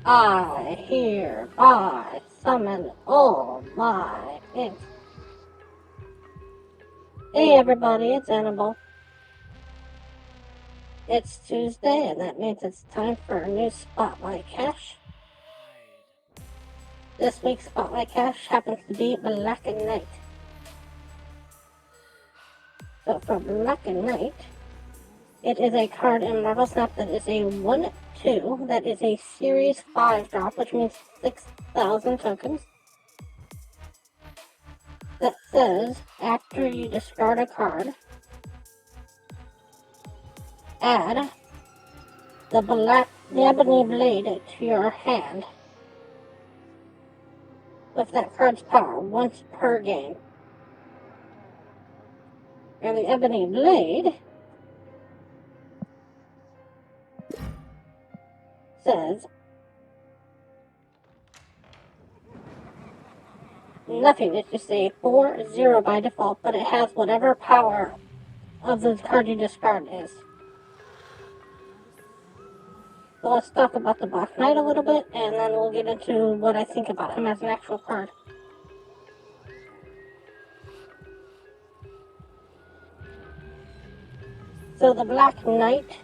I hereby summon all my ink. Hey everybody, it's Annabelle. It's Tuesday, and that means it's time for a new Spotlight Cache. This week's Spotlight Cache happens to be Black Knight. So for Black Knight, it is a card in Marvel Snap that is a 1/2, that is a Series 5 drop, which means 6,000 tokens. That says, after you discard a card, add the Ebony Blade to your hand with that card's power once per game. And the Ebony Blade says nothing. It's just a 4/0 by default, but it has whatever power of the card you discard is. So let's talk about the Black Knight a little bit, and then we'll get into what I think about him as an actual card. So the Black Knight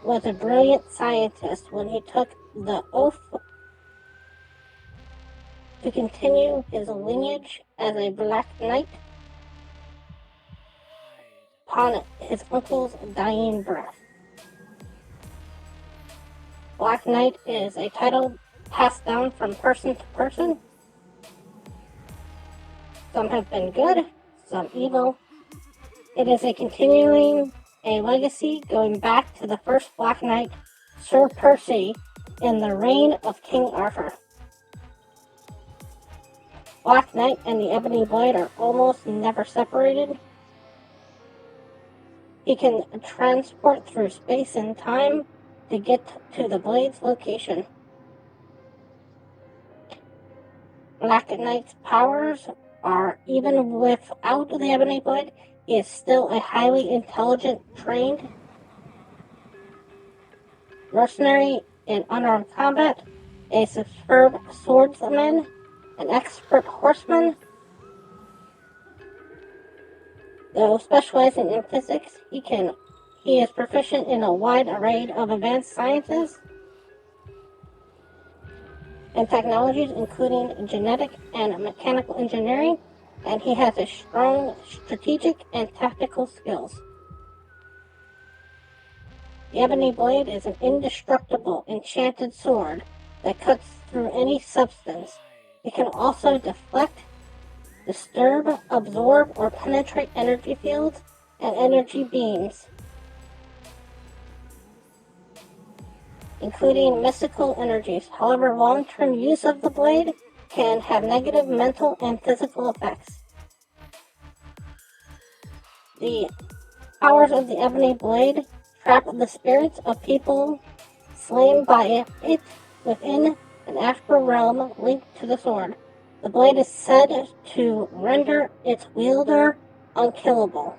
was a brilliant scientist when he took the oath to continue his lineage as a Black Knight upon his uncle's dying breath. Black Knight is a title passed down from person to person. Some have been good, some evil. It is continuing a legacy going back to the first Black Knight, Sir Percy, in the reign of King Arthur. Black Knight and the Ebony Blade are almost never separated. He can transport through space and time to get to the Blade's location. Black Knight's powers are, even without the Ebony Blade, he is still a highly intelligent, trained mercenary in unarmed combat, a superb swordsman, an expert horseman. Though specializing in physics, he is proficient in a wide array of advanced sciences and technologies, including genetic and mechanical engineering, and he has a strong strategic and tactical skills. The Ebony Blade is an indestructible, enchanted sword that cuts through any substance. It can also deflect, disturb, absorb, or penetrate energy fields and energy beams, including mystical energies. However, long-term use of the blade can have negative mental and physical effects. The powers of the Ebony Blade trap the spirits of people slain by it within an astral realm linked to the sword. The blade is said to render its wielder unkillable.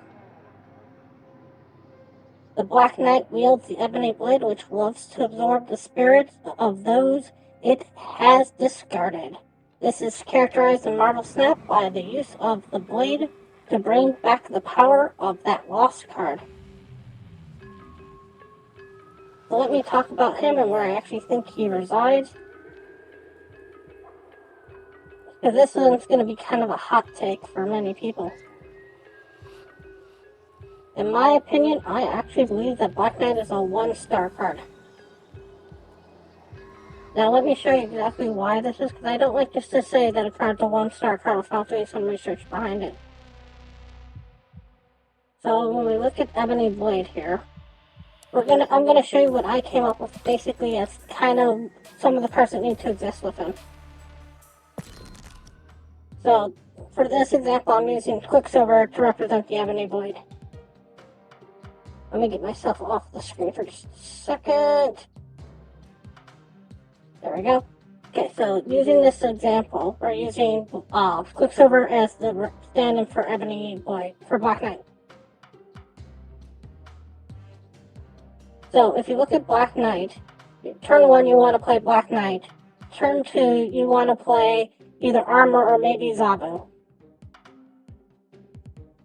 The Black Knight wields the Ebony Blade, which loves to absorb the spirits of those it has discarded. This is characterized in Marvel Snap by the use of the blade to bring back the power of that lost card. So let me talk about him and where I actually think he resides, because this one's going to be kind of a hot take for many people. In my opinion, I actually believe that Black Knight is a 1-star card. Now let me show you exactly why this is, because I don't like just to say that a card's a 1-star card without doing some research behind it. So when we look at Ebony Blade here, I'm gonna show you what I came up with basically as kind of some of the cards that need to exist with him. So for this example, I'm using Quicksilver to represent the Ebony Blade. Let me get myself off the screen for just a second. There we go. Okay, so using this example, we're using Quicksilver as the stand-in for Ebony Blade, for Black Knight. So if you look at Black Knight, Turn 1, you want to play Black Knight. Turn 2, you want to play either Armor or maybe Zabu.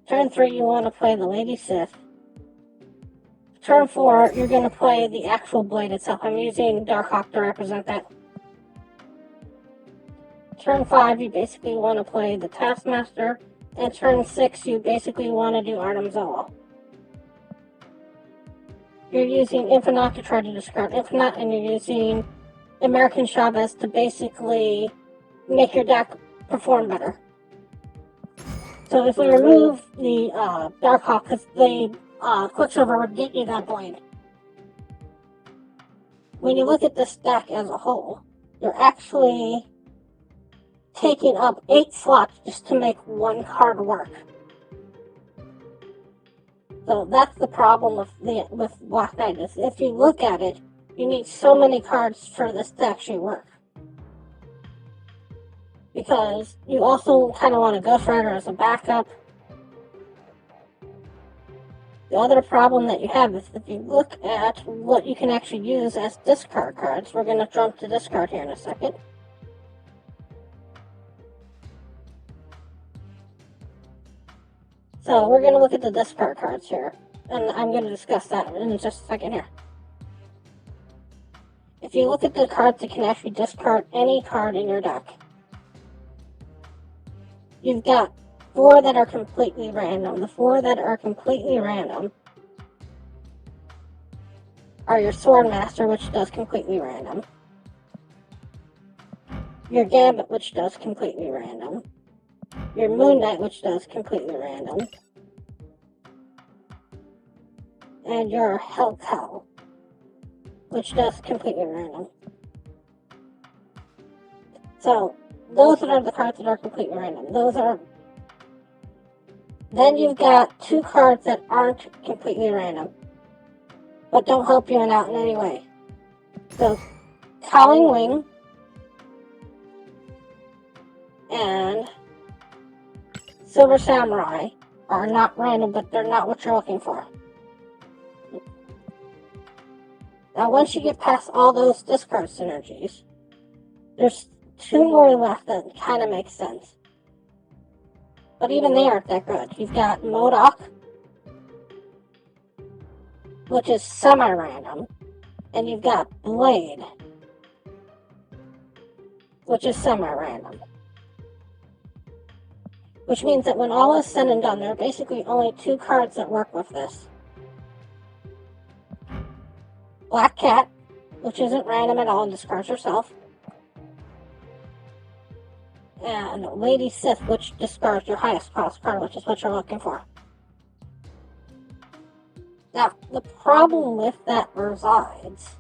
Turn 3, you want to play the Lady Sith. Turn 4, you're going to play the actual blade itself. I'm using Darkhawk to represent that. Turn 5, you basically want to play the Taskmaster. And turn 6, you basically want to do Arnim Zola. You're using Infinite to try to discard Infinite, and you're using American Chavez to basically make your deck perform better. So if we remove the Darkhawk, because the Quicksilver would get you that blade. When you look at this deck as a whole, you're actually taking up 8 slots just to make one card work. So that's the problem with Black Knight, is if you look at it, you need so many cards for this to actually work. Because you also kind of want a Ghost Rider as a backup. The other problem that you have is if you look at what you can actually use as discard cards, we're going to jump to discard here in a second. So we're going to look at the discard cards here, and I'm going to discuss that in just a second here. If you look at the cards that can actually discard any card in your deck, you've got 4 that are completely random. The 4 that are completely random are your Swordmaster, which does completely random, your Gambit, which does completely random, your Moon Knight, which does completely random, and your Hellcow, which does completely random. So, those are the cards that are completely random. Then you've got 2 cards that aren't completely random, but don't help you out in any way. So, Cowling Wing and Silver Samurai are not random, but they're not what you're looking for. Now, once you get past all those discard synergies, there's 2 more left that kind of make sense. But even they aren't that good. You've got MODOK, which is semi-random, and you've got Blade, which is semi-random. Which means that when all is said and done, there are basically only 2 cards that work with this. Black Cat, which isn't random at all and discards herself. And Lady Sith, which discards your highest cost card, which is what you're looking for. Now, the problem with that resides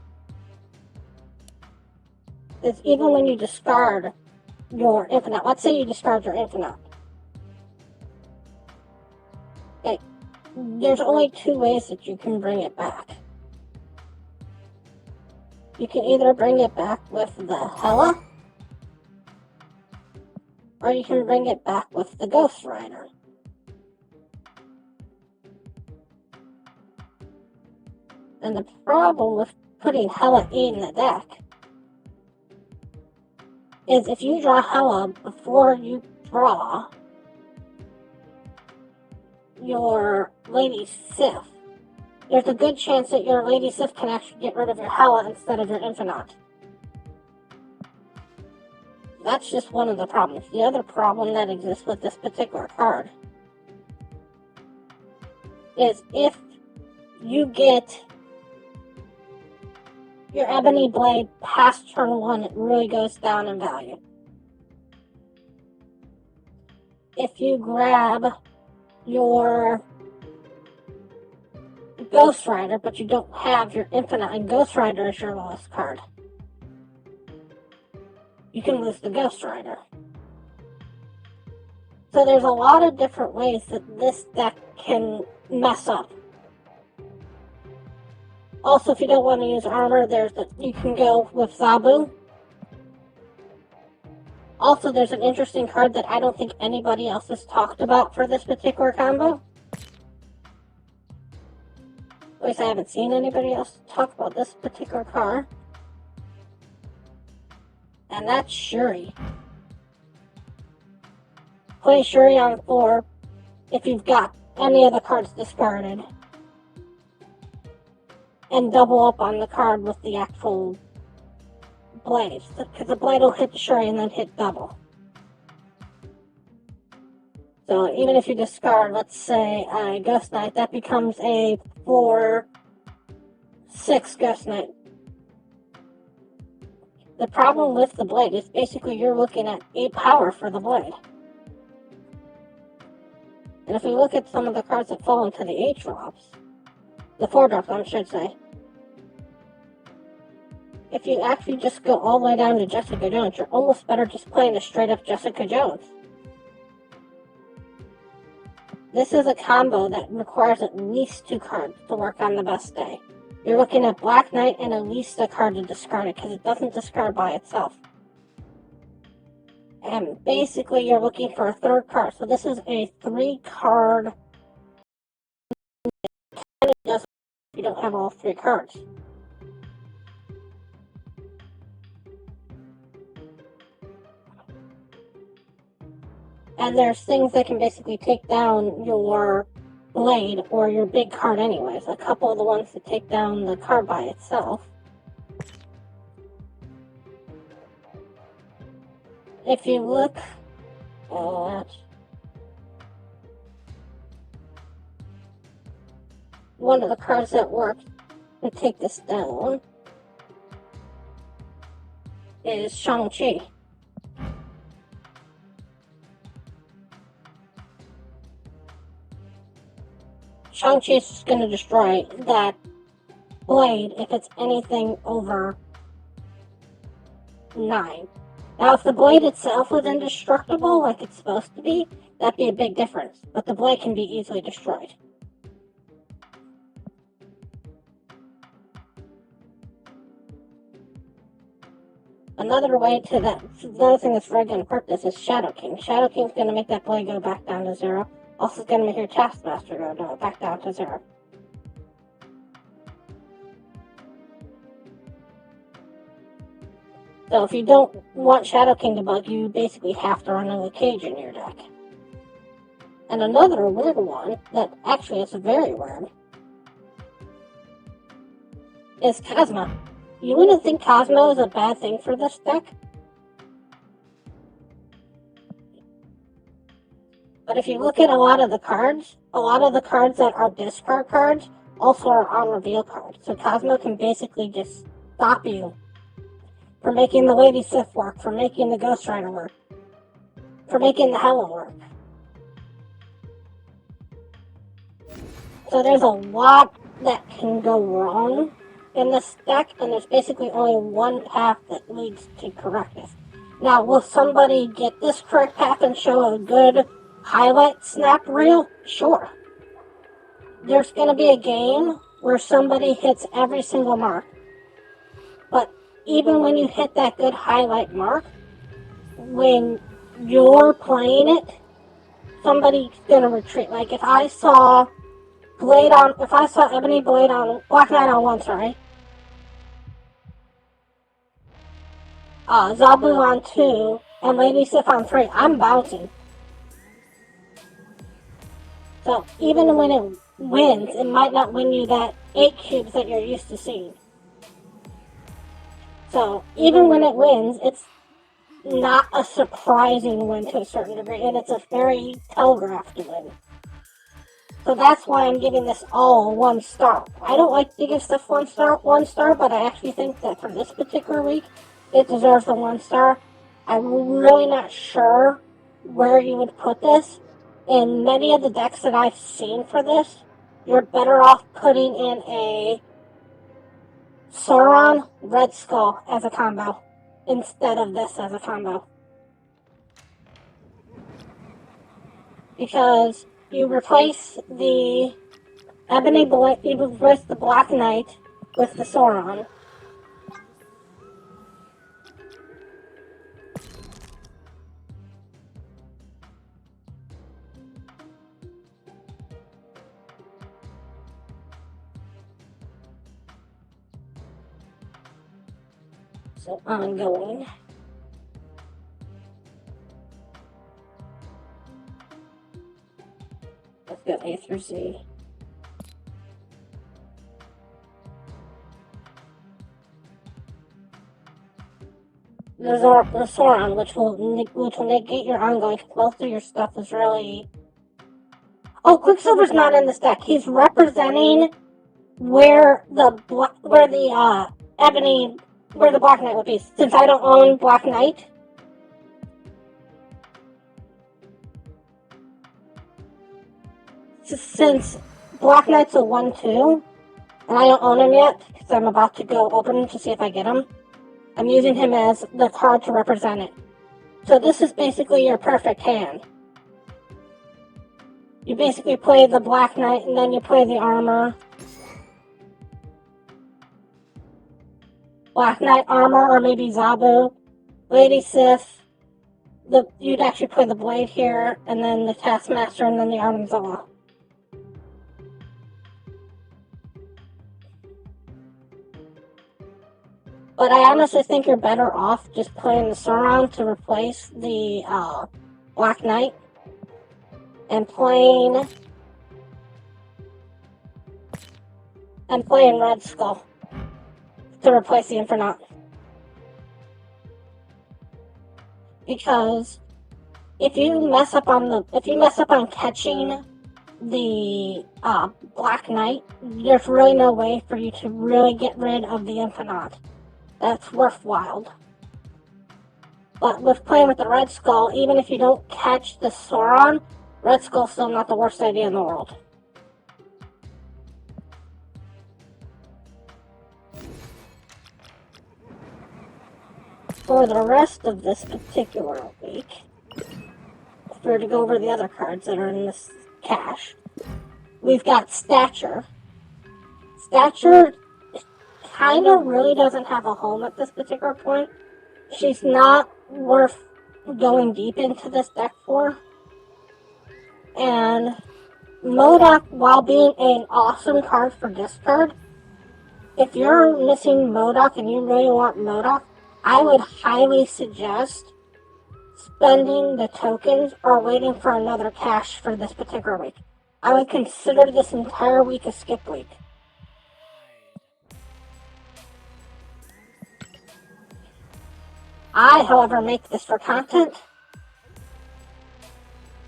is even when you discard your Infinite, let's say you discard your Infinite. Okay, there's only 2 ways that you can bring it back. You can either bring it back with the Hela, or you can bring it back with the Ghost Rider. And the problem with putting Hela in the deck is if you draw Hela before you draw your Lady Sith, there's a good chance that your Lady Sith can actually get rid of your Hela instead of your Infinite. That's just one of the problems. The other problem that exists with this particular card is if you get your Ebony Blade past turn 1, it really goes down in value. If you grab your Ghost Rider, but you don't have your Infinite, and Ghost Rider is your lowest card, you can lose the Ghost Rider. So there's a lot of different ways that this deck can mess up. Also, if you don't want to use armor, you can go with Zabu. Also, there's an interesting card that I don't think anybody else has talked about for this particular combo. At least I haven't seen anybody else talk about this particular card. And that's Shuri. Play Shuri on 4 if you've got any of the cards discarded. And double up on the card with the actual blades. Because the blade will hit Shuri and then hit double. So even if you discard, let's say, a Ghost Knight, that becomes a 4/6 Ghost Knight. The problem with the blade is basically you're looking at 8 power for the blade. And if we look at some of the cards that fall into the 8 drops, the 4 drops, I should say, if you actually just go all the way down to Jessica Jones, you're almost better just playing a straight up Jessica Jones. This is a combo that requires at least 2 cards to work on the best day. You're looking at Black Knight and at least a card to discard it, because it doesn't discard by itself. And basically you're looking for a 3rd card. So this is a 3 card. It doesn't if you don't have all 3 cards. And there's things that can basically take down your blade or your big card anyways. A couple of the ones that take down the card by itself. If you look at one of the cards that work to take this down is Shang-Chi. Shang-Chi is just going to destroy that blade if it's anything over 9. Now, if the blade itself was indestructible, like it's supposed to be, that'd be a big difference. But the blade can be easily destroyed. Another way to that, another thing that's very going to hurt this is Shadow King. Shadow King's going to make that blade go back down to 0. Also, going to make your Taskmaster go back down to 0. So if you don't want Shadow King to bug you, basically have to run a cage in your deck. And another weird one, that actually is very weird, is Cosmo. You wouldn't think Cosmo is a bad thing for this deck. But if you look at a lot of the cards that are discard cards also are on reveal cards. So Cosmo can basically just stop you from making the Lady Sif work, from making the Ghost Rider work, from making the Hela work. So there's a lot that can go wrong in this deck, and there's basically only one path that leads to correctness. Now, will somebody get this correct path and show a good highlight snap reel? Sure. There's going to be a game where somebody hits every single mark. But even when you hit that good highlight mark, when you're playing it, somebody's going to retreat. Like if I saw Ebony Blade on Black Knight on 1, sorry. Zabu on 2, and Lady Sif on 3, I'm bouncing. So even when it wins, it might not win you that 8 cubes that you're used to seeing. So even when it wins, it's not a surprising win to a certain degree, and it's a very telegraphed win. So that's why I'm giving this all 1 star. I don't like to give stuff 1 star, but I actually think that for this particular week, it deserves the 1 star. I'm really not sure where you would put this. In many of the decks that I've seen for this, you're better off putting in a Sauron Red Skull as a combo instead of this as a combo. Because you replace the Ebony Blade, you replace the Black Knight with the Sauron. So ongoing. A through Z. The Sauron, which will negate your ongoing. Most of your stuff is really. Oh, Quicksilver's not in this deck. He's representing where the Black Knight would be. Since I don't own Black Knight, since Black Knight's a 1/2, and I don't own him yet because I'm about to go open him to see if I get him. I'm using him as the card to represent it. So this is basically your perfect hand. You basically play the Black Knight and then you play the armor. Black Knight armor, or maybe Zabu, Lady Sif. You'd actually play the Blade here, and then the Taskmaster, and then the Armzilla. But I honestly think you're better off just playing the Sauron to replace the Black Knight, and playing Red Skull to replace the Infernaut. Because if you mess up on catching the Black Knight, there's really no way for you to really get rid of the Infernaut. That's worthwhile. But with playing with the Red Skull, even if you don't catch the Sauron, Red Skull's still not the worst idea in the world. For the rest of this particular week, if we were to go over the other cards that are in this cache, we've got Stature. Stature kind of really doesn't have a home at this particular point. She's not worth going deep into this deck for. And MODOK, while being an awesome card for discard, if you're missing MODOK and you really want MODOK, I would highly suggest spending the tokens or waiting for another cache for this particular week. I would consider this entire week a skip week. I, however, make this for content.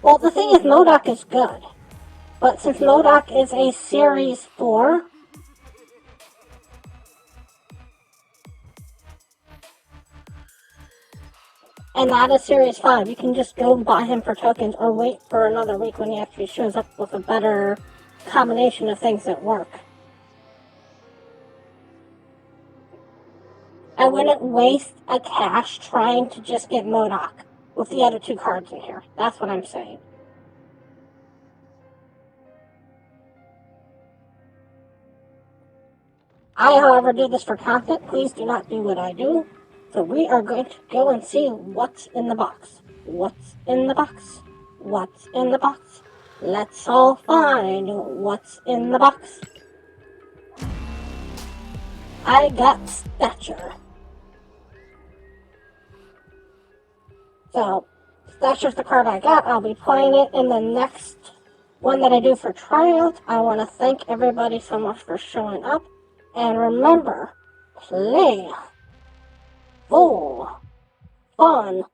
Well, the thing is, MODOK is good. But since MODOK is a Series 4, and not a Series 5, you can just go buy him for tokens or wait for another week when he actually shows up with a better combination of things that work. I wouldn't waste a cache trying to just get MODOK with the other two cards in here. That's what I'm saying. I, however, do this for content. Please do not do what I do. So we are going to go and see what's in the box. What's in the box? What's in the box? Let's all find what's in the box. I got Stature. So, Stature's the card I got. I'll be playing it in the next one that I do for tryout. I want to thank everybody so much for showing up. And remember, play full fun